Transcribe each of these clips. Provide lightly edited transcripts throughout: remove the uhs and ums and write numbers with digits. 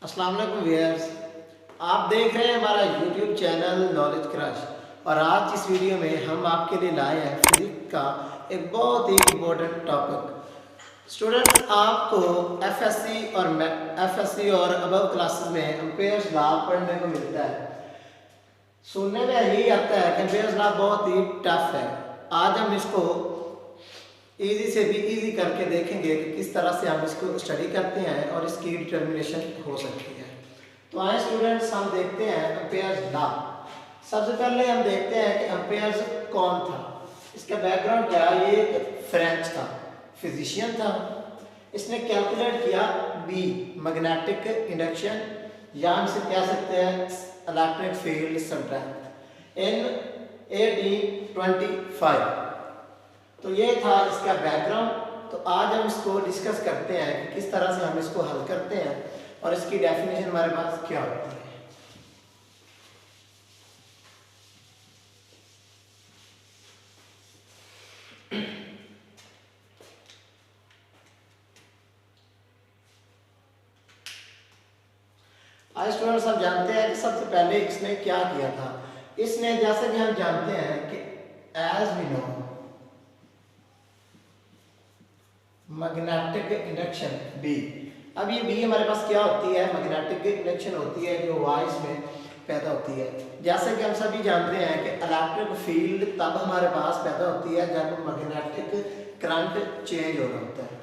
अस्सलाम वालेकुम व्यूअर्स, आप देख रहे हैं हमारा यूट्यूब चैनल नॉलेज क्रश। और आज इस वीडियो में हम आपके लिए लाए हैं फिजिक्स का एक बहुत ही इम्पोर्टेंट टॉपिक। स्टूडेंट्स, आपको एफएससी और अबव क्लासेस में एम्पेयर्स लॉ पढ़ने को मिलता है। सुनने में यही आता है कि एम्पेयर्स लॉ बहुत ही टफ है। आज हम इसको इजी से भी इजी करके देखेंगे कि किस तरह से हम इसको स्टडी करते हैं और इसकी डिटर्मिनेशन हो सकती है। तो आए स्टूडेंट्स, हम देखते हैं एम्पेयर्स लॉ। सबसे पहले हम देखते हैं कि एम्पेयर्स कौन था, इसका बैकग्राउंड क्या। ये एक फ्रेंच था, फिजिशियन था। इसने कैलकुलेट किया बी मैग्नेटिक इंडक्शन, या हम इसे कह सकते हैं इलेक्ट्रिक फील्ड स्ट्रेंथ इन 1825। तो ये था इसका बैकग्राउंड। तो आज हम इसको डिस्कस करते हैं कि किस तरह से हम इसको हल करते हैं और इसकी डेफिनेशन हमारे पास क्या होती है। आज स्टूडेंट्स, हम जानते हैं कि सबसे पहले इसने क्या किया था। इसने, जैसे कि हम जानते हैं कि as we know magnetic induction B. अब ये बी हमारे पास क्या होती है, मैग्नेटिक इंडक्शन होती है जो वाइज में पैदा होती है। जैसे कि हम सभी जानते हैं कि इलेक्ट्रिक फील्ड तब हमारे पास पैदा होती है जब मैग्नेटिक करंट चेंज हो रहा होता है।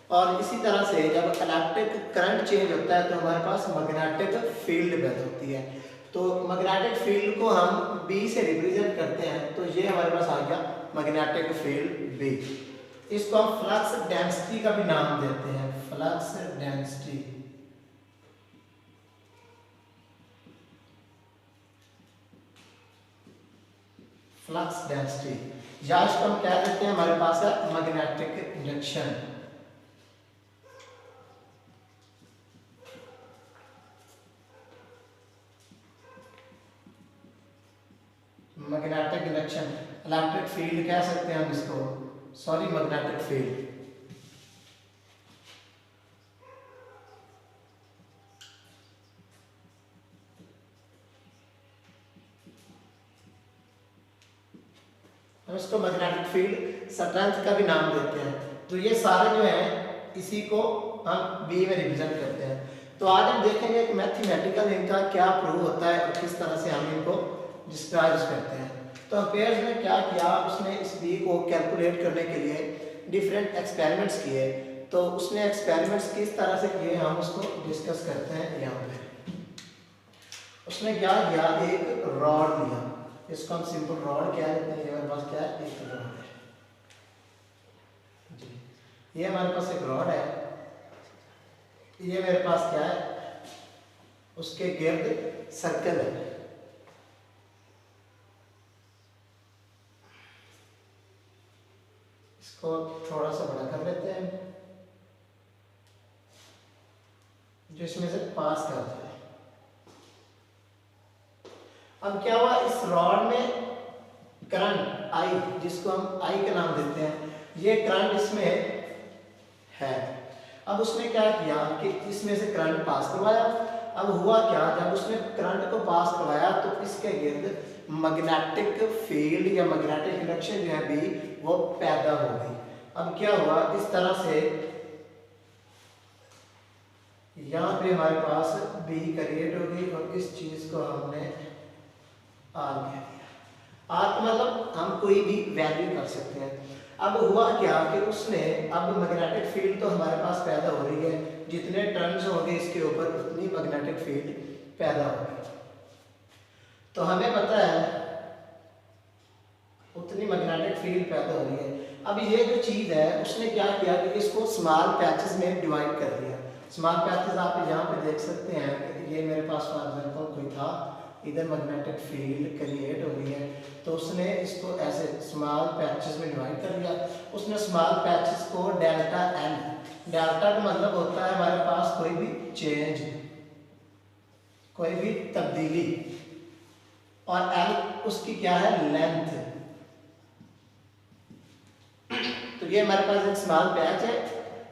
और इसी तरह से जब इलेक्ट्रिक करंट चेंज होता है तो हमारे पास मैग्नेटिक फील्ड पैदा होती है। तो मैग्नेटिक फील्ड को हम बी से रिप्रेजेंट करते हैं, तो ये हमारे पास आ गया मैग्नेटिक फील्ड बी। इसको हम फ्लक्स डेंसिटी का भी नाम देते हैं, फ्लक्स डेंसिटी। फ्लक्स डेंसिटी या इसको हम क्या देते हैं, हमारे पास है magnetic induction. Magnetic induction, electric field कह सकते हैं हम इसको, सॉरी मैग्नेटिक फील्ड। हम इसको मैग्नेटिक फील्ड स्ट्रेंथ का भी नाम देते हैं। तो ये सारे जो हैं इसी को हम बी में रिप्रेजेंट करते हैं। तो आज हम देखेंगे कि मैथमेटिकल इनका क्या प्रूव होता है और किस तरह से हम इनको डिस्क्राइब करते हैं। तो एम्पेयर्स ने क्या किया, उसने इस बी को कैलकुलेट करने के लिए डिफरेंट एक्सपेरिमेंट्स किए। तो उसने एक्सपेरिमेंट्स किस तरह से किए हम उसको डिस्कस करते हैं यहाँ पे। उसने क्या किया, एक रॉड लिया, इसको हम सिंपल रॉड क्या कहते हैं, हमारे पास क्या है, एक रॉड है जी। ये हमारे पास एक रॉड है, ये मेरे पास क्या है, उसके गिर्द सर्कल है। इसको थोड़ा सा बड़ा कर लेते हैं जो इसमें से पास कर जाए। अब क्या हुआ, इस रॉड में करंट आई, जिसको हम आई का नाम देते हैं, ये करंट इसमें है। अब उसने क्या किया कि इसमें से करंट पास करवाया। अब हुआ क्या, जब उसने करंट को पास करवाया तो इसके गिर्द मैग्नेटिक फील्ड या मैग्नेटिक इंडक्शन जो है बी, वो पैदा हो गई। अब क्या हुआ, इस तरह से यहाँ पे हमारे पास बी क्रिएट हो गई और इस चीज को हमने आर कह दिया। आर का मतलब हम कोई भी वैल्यू कर सकते हैं। अब हुआ क्या कि उसने, अब मैग्नेटिक फील्ड तो हमारे पास पैदा हो रही है, जितने टर्न्स होंगे इसके ऊपर उतनी मैग्नेटिक फील्ड पैदा होगी। तो हमें पता है उतनी मैग्नेटिक फील्ड पैदा हो रही है। अब ये जो चीज है उसने क्या किया कि इसको स्मॉल पैचेस में डिवाइड कर दिया। स्मॉल पैचेस आप यहाँ पे देख सकते हैं कि ये मेरे पास फॉर एग्जांपल कोई था, इधर मैग्नेटिक फील्ड क्रिएट हो रही है, तो उसने इसको ऐसे स्मॉल पैचेस में डिवाइड कर दिया। उसने स्मॉल पैचेस को डेल्टा एल, डेल्टा का मतलब होता है हमारे पास कोई भी चेंज, कोई भी तब्दीली, और एल उसकी क्या है, लेंथ। तो ये हमारे पास एक स्मॉल पैच है,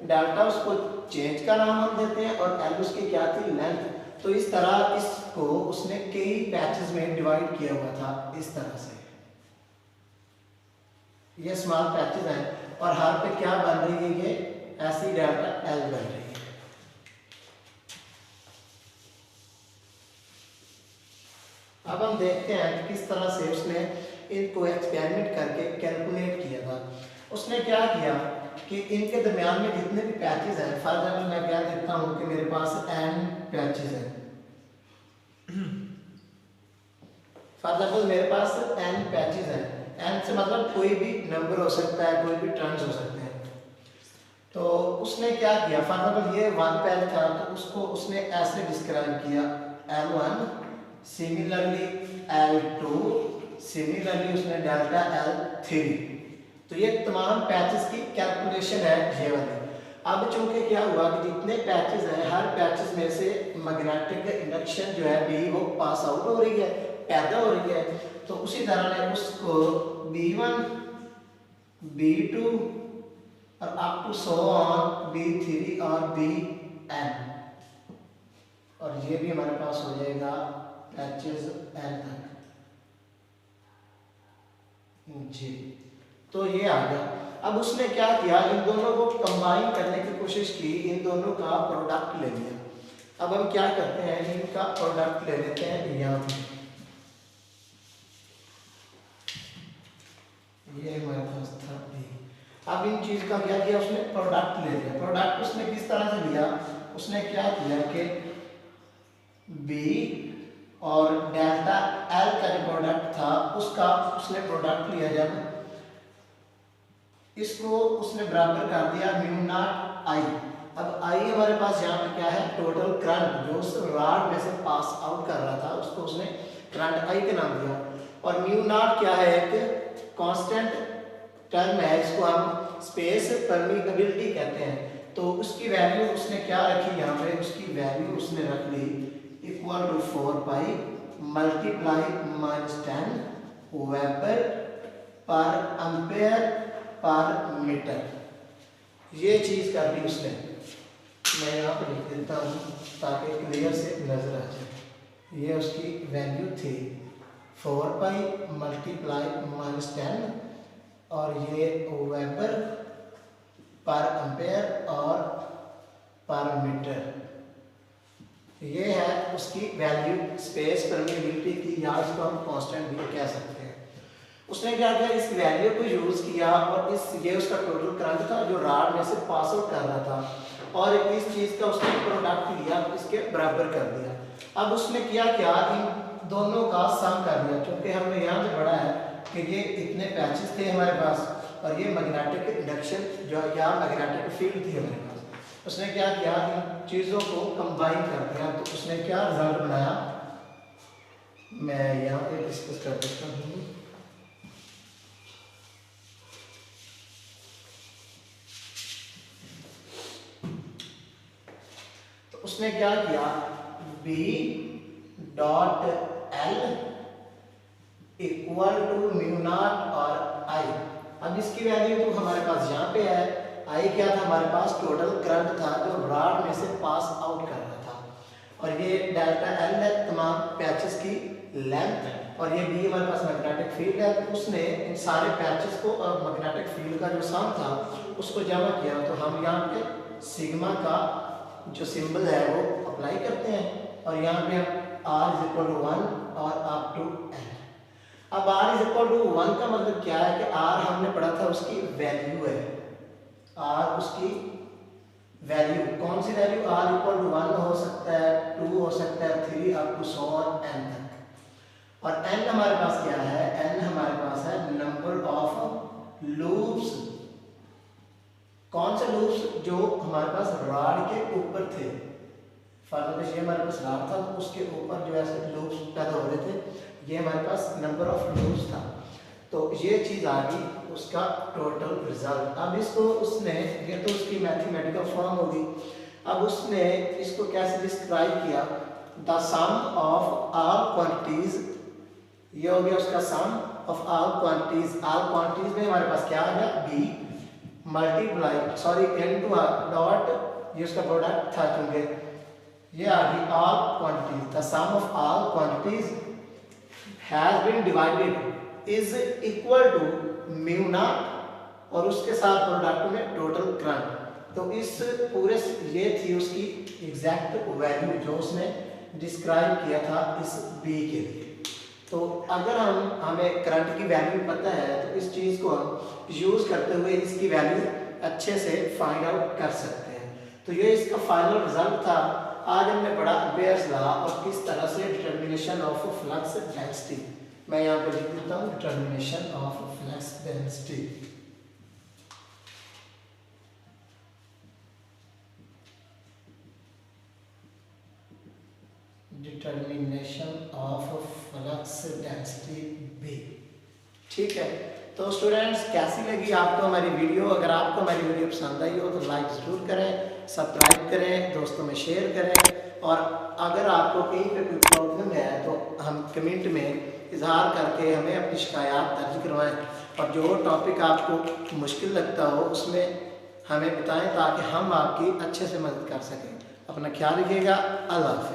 डेल्टा उसको चेंज का नाम हम देते हैं और एल उसकी क्या थी, लेंथ। तो इस तरह इसको उसने कई पैचेस में डिवाइड किया हुआ था इस तरह से। ये स्मॉल पैचेस हैं और हर पे क्या बन रही है, ये ऐसी डेल्टा एल बन रही है। अब हम देखते हैं कि किस तरह से उसने इनको एक्सपेरिमेंट करके कैलकुलेट किया था। उसने क्या किया कि इनके दरमियान में जितने भी पैचेस हैं, फॉर एग्जाम्पल मैं क्या देखता हूँ कि मेरे पास n पैचेस हैं। फॉर एग्जाम्पल मेरे पास n पैचेस हैं, n से मतलब कोई भी नंबर हो सकता है, कोई भी टर्न्स हो सकते हैं। तो उसने क्या किया, फॉर एग्जाम्पल ये 1 पैच था तो उसको उसने ऐसे डिस्क्राइब किया L1, सिमिलरली L2, सिमिलरली उसने डेल्टा L3। तो ये तमाम पैचेस की कैलकुलेशन है ये वाली। अब चूंकि क्या हुआ कि जितने पैचेस हैं हर पैचेस में से मैग्नेटिक इंडक्शन जो है बी वो पास आउट हो रही है, पैदा हो रही है। तो उसी तरह ने उसको B1, B2 और up to so on B3 और Bn, और ये भी हमारे पास हो जाएगा पैचेस n तक जी। तो ये आ गया। अब उसने क्या किया, इन दोनों को कंबाइन करने की कोशिश की, इन दोनों का प्रोडक्ट ले लिया। अब हम क्या करते हैं, इनका प्रोडक्ट ले लेते हैं यहाँ पे। ये हमारे पास था B। अब इन चीज का क्या किया, उसने प्रोडक्ट ले लिया। प्रोडक्ट उसने किस तरह से लिया, उसने क्या किया कि B और डेल्टा L का जो प्रोडक्ट था उसका उसने प्रोडक्ट लिया, जब इसको उसने बराबर कर दिया म्यू नॉट आई। अब आई हमारे पास यहाँ पे क्या है, टोटल करंट जो उस रॉड में से पास आउट कर रहा था उसको उसने करंट आई का नाम दिया। और म्यू नॉट क्या है, एक कांस्टेंट टर्म है, इसको हम स्पेस परमिएबिलिटी कहते हैं। तो उसकी वैल्यू उसने क्या रखी यहाँ पे, उसकी वैल्यू उसने रख ली equal to 4 pi multiply -10 weber per ampere per metre. ये चीज कर दी उसने। मैं यहाँ पर लिख देता हूँ ताकि क्लियर से नजर आ जाए। ये उसकी वैल्यू थी 4 पाई मल्टीप्लाई -10 और ये वेबर पर एम्पेयर और पर मीटर। ये है उसकी वैल्यू स्पेस परमिएबिलिटी की, या इसको हम कांस्टेंट भी कह सकते हैं। उसने क्या किया, इस वैल्यू को यूज किया और इस ये उसका टोटल करंट था जो रॉड में से पास आउट कर रहा था, और इस चीज का उसने प्रोडक्ट लिया, इसके बराबर कर दिया। अब उसने किया क्या, इन दोनों का सम कर दिया। क्योंकि हमने यहाँ से पढ़ा है कि ये इतने पैचेस थे हमारे पास और ये मैग्नेटिक इंडक्शन जो या मैग्नेटिक फील्ड थी हमारे पास। उसने क्या किया, इन चीजों को कंबाइन कर दिया। तो उसने क्या रिजल्ट बनाया, मैं यहाँ पे डिस्कस कर देता हूँ। तो उसने क्या किया, B dot L equal to mu not और I। अब इसकी वैल्यू तो हमारे पास यहाँ पे है। I क्या था, हमारे पास टोटल करंट था जो रॉड में से पास आउट कर रहा था, और ये डेल्टा L है तमाम पैचेस की लेंथ, और ये B हमारे पास मैग्नेटिक फील्ड है। तो उसने इन सारे पैचेस को और मैग्नेटिक फील्ड का जो सम था उसको जमा किया। तो हम यहाँ पे सिग्मा का जो सिंबल है वो अप्लाई करते हैं, और यहाँ पे हम R इज इक्वल टू 1 और अप टू N। अब R इज इक्वल टू 1 का मतलब क्या है कि R हमने पढ़ा था उसकी वैल्यू है। R उसकी वैल्यू, कौन सी वैल्यू, R इक्वल टू 1 हो सकता है, 2 हो सकता है, 3 up to so on N तक। और N हमारे पास क्या है, N हमारे पास है नंबर ऑफ लूप्स। कौन से लूप्स, जो हमारे पास रॉड के ऊपर थे। फॉर एग्जाम्पल ये हमारे पास रॉड था तो उसके ऊपर जो ऐसे लूप्स पैदा हो रहे थे, ये हमारे पास नंबर ऑफ लूप्स था। तो ये चीज आ गई उसका टोटल रिजल्ट। अब इसको उसने, ये तो उसकी मैथमेटिकल फॉर्म होगी, अब उसने इसको कैसे डिस्क्राइब किया, the sum of all quantities. ये हो गया उसका sum of all quantities. All quantities में हमारे पास क्या आ गया, B multiply sorry into dot, ये उसका प्रोडक्ट था, क्योंकि ये आ गई all quantities, the sum of all quantities has been divided is equal to mu not और उसके साथ प्रोडक्ट में टोटल करंट। तो इस पूरे ये थी उसकी एग्जैक्ट वैल्यू जो उसने डिस्क्राइब किया था इस बी के लिए। तो अगर हमें करंट की वैल्यू पता है तो इस चीज़ को हम यूज़ करते हुए इसकी वैल्यू अच्छे से फाइंड आउट कर सकते हैं। तो ये इसका फाइनल रिजल्ट था। आज हमने पढ़ा एम्पेयर्स लॉ और किस तरह से डिटर्मिनेशन ऑफ फ्लक्स डेंसिटी, मैं यहाँ पे लिख देता हूँ determination of flux density. Determination of flux density B. ठीक है, तो स्टूडेंट्स कैसी लगी आपको हमारी वीडियो? अगर आपको हमारी वीडियो पसंद आई हो तो लाइक ज़रूर करें, सब्सक्राइब करें, दोस्तों में शेयर करें, और अगर आपको कहीं पे कोई प्रॉब्लम है तो हम कमेंट में इजहार करके हमें अपनी शिकायत दर्ज करवाएं, और जो टॉपिक आपको मुश्किल लगता हो उसमें हमें बताएं ताकि हम आपकी अच्छे से मदद कर सकें। अपना ख्याल रखिएगा। अल्लाह हाफ़िज़।